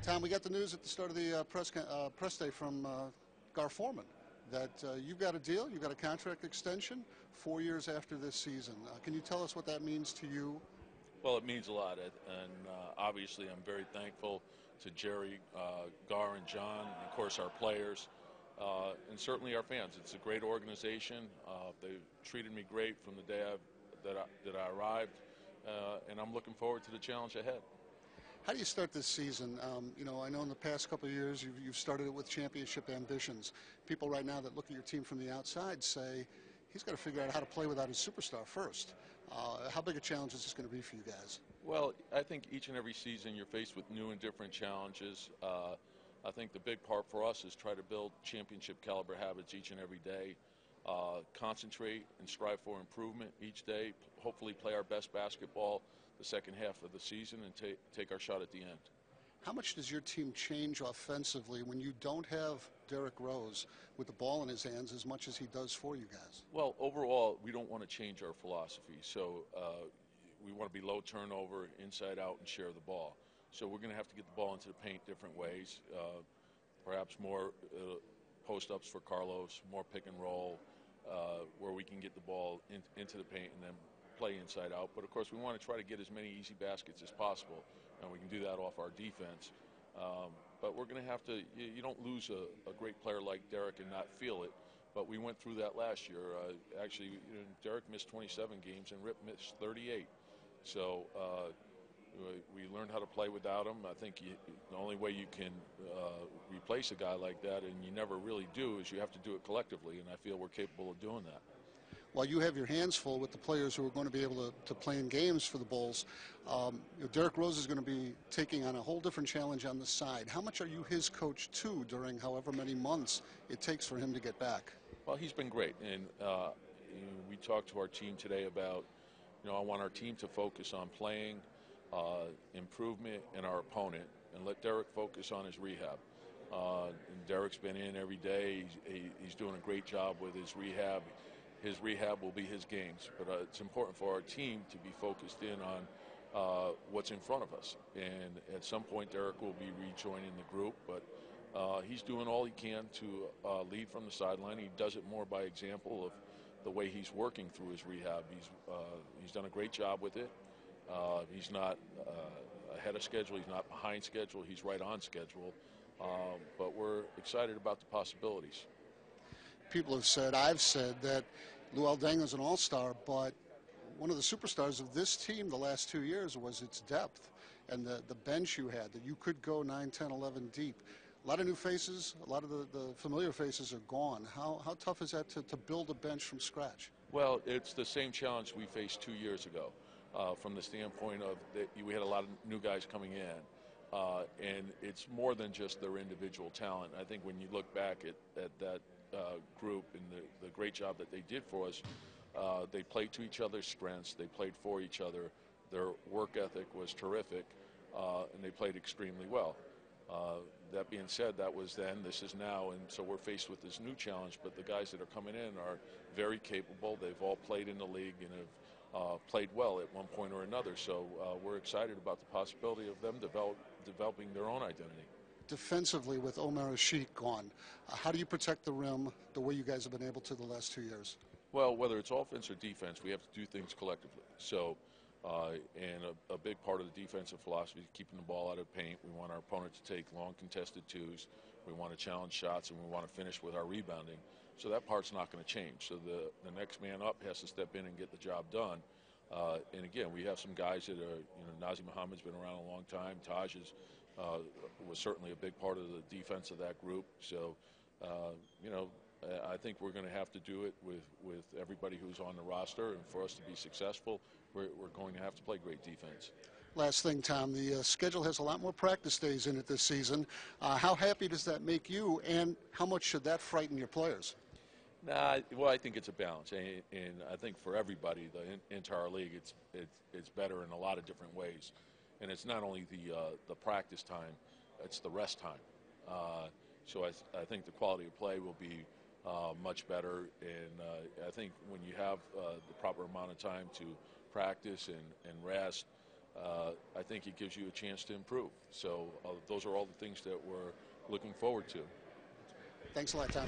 Tom, we got the news at the start of the press day from Gar Forman that you've got a deal, you've got a contract extension 4 years after this season. Can you tell us what that means to you? Well, it means a lot, and obviously I'm very thankful to Jerry, Gar, and John, and of course our players, and certainly our fans. It's a great organization. They've treated me great from the day that I arrived, and I'm looking forward to the challenge ahead. How do you start this season? I know in the past couple of years you've started it with championship ambitions. People right now that look at your team from the outside say he's got to figure out how to play without his superstar first. How big a challenge is this going to be for you guys? Well, I think each and every season you're faced with new and different challenges. I think the big part for us is try to build championship caliber habits each and every day. Concentrate and strive for improvement each day. Hopefully play our best basketball the second half of the season and take our shot at the end. How much does your team change offensively when you don't have Derrick Rose with the ball in his hands as much as he does for you guys? Well, overall, we don't want to change our philosophy. So we want to be low turnover, inside out, and share the ball. So we're going to have to get the ball into the paint different ways. Perhaps more post-ups for Carlos, more pick and roll, where we can get the ball into the paint and then play inside out. But of course we want to try to get as many easy baskets as possible, and we can do that off our defense. But we're going to have to, you don't lose a great player like Derrick and not feel it, but we went through that last year. Actually, Derrick missed 27 games and Rip missed 38. So we learned how to play without him. I think the only way you can replace a guy like that, and you never really do, is you have to do it collectively, and I feel we're capable of doing that. While you have your hands full with the players who are going to be able to play in games for the Bulls, Derrick Rose is going to be taking on a whole different challenge on the side. How much are you his coach, too, during however many months it takes for him to get back? Well, he's been great, and we talked to our team today about, I want our team to focus on playing, improvement, and our opponent, and let Derrick focus on his rehab. And Derrick's been in every day. He's doing a great job with his rehab. His rehab will be his games, but it's important for our team to be focused in on what's in front of us. And at some point, Derrick will be rejoining the group, but he's doing all he can to lead from the sideline. He does it more by example of the way he's working through his rehab. He's done a great job with it. He's not ahead of schedule. He's not behind schedule. He's right on schedule. But we're excited about the possibilities. People have said, I've said, that Lou Aldenga's an all-star, but one of the superstars of this team the last 2 years was its depth and the bench you had, that you could go 9, 10, 11 deep. A lot of new faces, a lot of the familiar faces are gone. How tough is that to build a bench from scratch? Well, it's the same challenge we faced 2 years ago, from the standpoint of that we had a lot of new guys coming in, and it's more than just their individual talent. I think when you look back at that group and the great job that they did for us, they played to each other's strengths. They played for each other. Their work ethic was terrific, and they played extremely well. That being said, that was then, this is now, and so we're faced with this new challenge, but the guys that are coming in are very capable. They've all played in the league and have played well at one point or another, so we're excited about the possibility of them developing their own identity. Defensively, with Omar Ashiq gone, how do you protect the rim the way you guys have been able to the last 2 years? Well, whether it's offense or defense, we have to do things collectively. So, and a big part of the defensive philosophy is keeping the ball out of the paint. We want our opponent to take long contested twos. We want to challenge shots, and we want to finish with our rebounding. So that part's not going to change. So the next man up has to step in and get the job done. And again, we have some guys that are, Nazir Muhammad's been around a long time. Taj was certainly a big part of the defense of that group. So, I think we're going to have to do it with everybody who's on the roster, and for us to be successful, we're going to have to play great defense. Last thing, Tom, the schedule has a lot more practice days in it this season. How happy does that make you, and how much should that frighten your players? Well, I think it's a balance, and I think for everybody, the entire league, it's better in a lot of different ways. And it's not only the practice time, it's the rest time. So I think the quality of play will be much better, and I think when you have the proper amount of time to practice and rest, I think it gives you a chance to improve. So those are all the things that we're looking forward to. Thanks a lot, Tom.